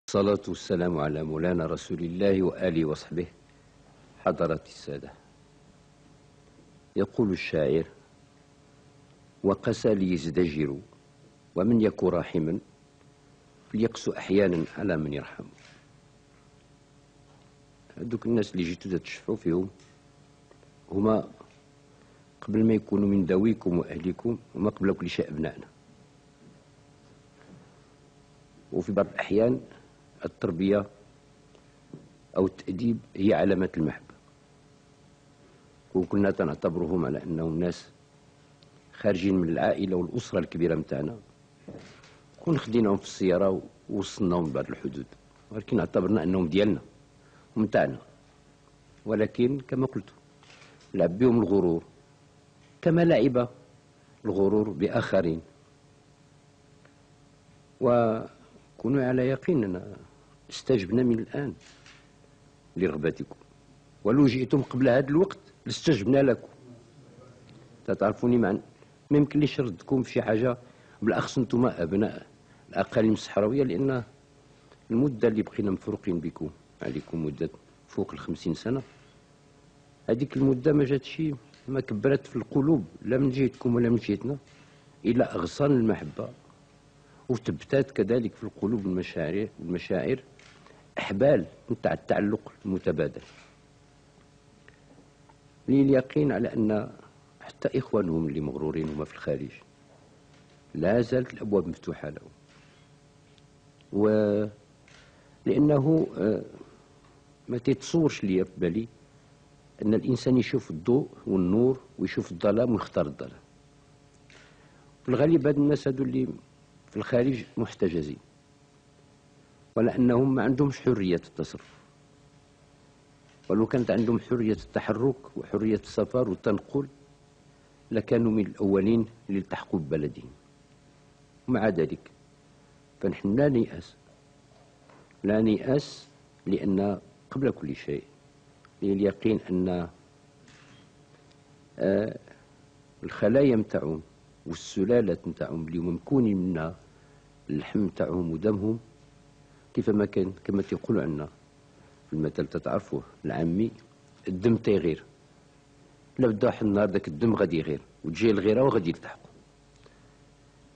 الصلاة والسلام على مولانا رسول الله وآله وصحبه. حضرات السادة، يقول الشاعر: وقسى ليزدجر ومن يك راحما فليقسو أحيانا على من يرحم. هذوك الناس اللي جيتوا تشفعوا فيهم هما قبل ما يكونوا من ذويكم وأهليكم هما قبل كل شيء أبنائنا. وفي بعض الأحيان التربية أو التأديب هي علامة المحبة، وكنا نعتبرهم على أنهم ناس خارجين من العائلة والأسرة الكبيرة متاعنا، كون خديناهم في السيارة ووصلناهم لبعض الحدود، ولكن اعتبرنا أنهم ديالنا ومتاعنا. ولكن كما قلت لعب بهم الغرور كما لعب الغرور بآخرين، وكونوا على يقين أن استجبنا من الآن لرغبتكم، ولو جئتم قبل هذا الوقت لاستجبنا لكم. تعرفوني ما يمكن ليش نردكم في شي حاجة، بالأخص أنتم أبناء الأقاليم الصحراوية، لأن المدة اللي بقينا مفروقين بكم عليكم مدة فوق 50 سنة، هذيك المدة ما جاتش ما كبرت في القلوب لا من جهتكم ولا من جهتنا إلا أغصان المحبة، وثبتات كذلك في القلوب المشاعر أحبال نتاع التعلق المتبادل. لي اليقين على أن حتى إخوانهم اللي مغرورين هما في الخارج لا زالت الأبواب مفتوحة لهم، لأنه ما تتصورش لي في بالي أن الإنسان يشوف الضوء والنور ويشوف الظلام ويختار الظلام. في الغالب هاد الناس هادو اللي في الخارج محتجزين، ولأنهم ما عندهمش حرية التصرف، ولو كانت عندهم حرية التحرك وحرية السفر والتنقل لكانوا من الأولين اللي التحقوا ببلدهم. ومع ذلك فنحن لا نيأس، لأن قبل كل شيء لي اليقين أن الخلايا متاعهم والسلالة متاعهم اللي ممكونين منها اللحم متاعهم ودمهم كيفما كان، كما تيقولوا عندنا في المثل تتعرفوه العامي: الدم تيغير، لا بدا واحد النهار داك الدم غادي يغير وتجي الغيره وغادي يلتحقوا.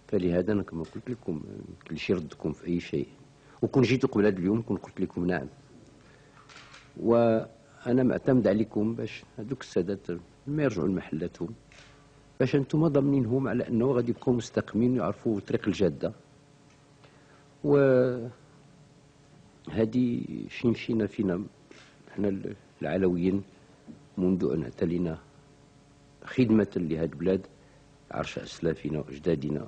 فلهذا انا كما قلت لكم كل شيء ردكم في اي شيء، وكون جيتوا قبل هذا اليوم كون قلت لكم نعم. وانا معتمد عليكم باش هذوك السادات ما يرجعوا لمحلاتهم، باش انتم ضامنينهم على انه غادي يبقاو مستقيمين ويعرفوا الطريق الجاده. وهذه شي مشينا فينا احنا العلويين منذ ان اعتلينا خدمة لهذه البلاد عرش أسلافنا وأجدادنا،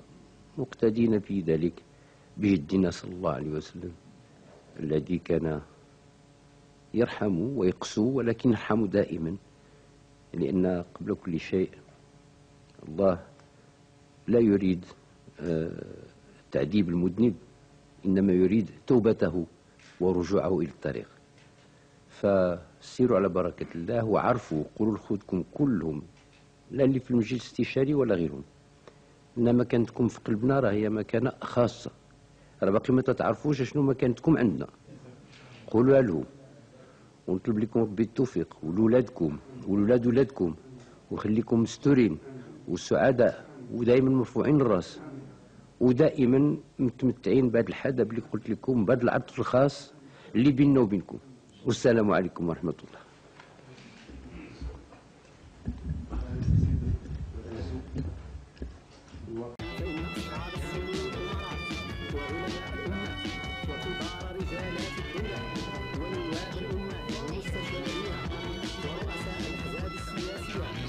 مقتدين في ذلك بجدنا صلى الله عليه وسلم الذي كان يرحم ويقسو، ولكن يرحم دائما، لأن قبل كل شيء الله لا يريد تعذيب المذنب، إنما يريد توبته ورجوعه إلى الطريق. فسيروا على بركة الله وعرفوا، قولوا لخوتكم كلهم، لا اللي في المجلس الاستشاري ولا غيرهم، إن مكانتكم في قلبنا راه هي مكانة خاصة، راه باقي ما تتعرفوش شنو مكانتكم عندنا. قولوها لهم، ونطلب لكم ربي التوفيق ولولادكم ولولاد ولادكم، وخليكم مستورين وسعداء ودائما مرفوعين الراس، ودائما متمتعين بهذا الحدث اللي قلت لكم، بهذا العطف الخاص اللي بيننا وبينكم. والسلام عليكم ورحمة الله. ورؤساء الأحزاب السياسية